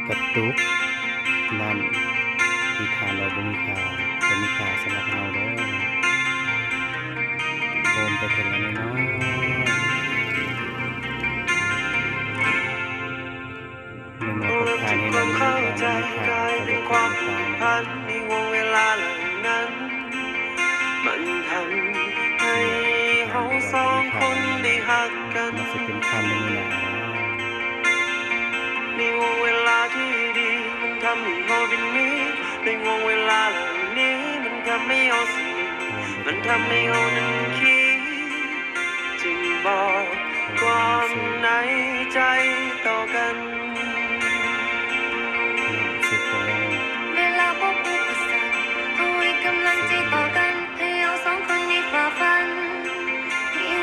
กระตุกนั่นที่ทานเราบ่มีค่าแต่มีค่าสำหรับเราเด้อโอนไปเพิ่นละน้อยๆในเมื่อเพิ่นทานให้เรามีค่าบ่มีค่าก็บ่เป็นความผูกพันในวงเวลาเหล่านั้นมันทำให้เราสองคนได้หักกันมันสิเป็นคำในมื้อหน้าในวงเวลาที่ดีมันทำให้เราเป็นมิตรในวงเวลาเหล่านี้มันทำให้เราสนิทมันทำให้เรานั้นคิดจึงบอกความในใจต่อกัน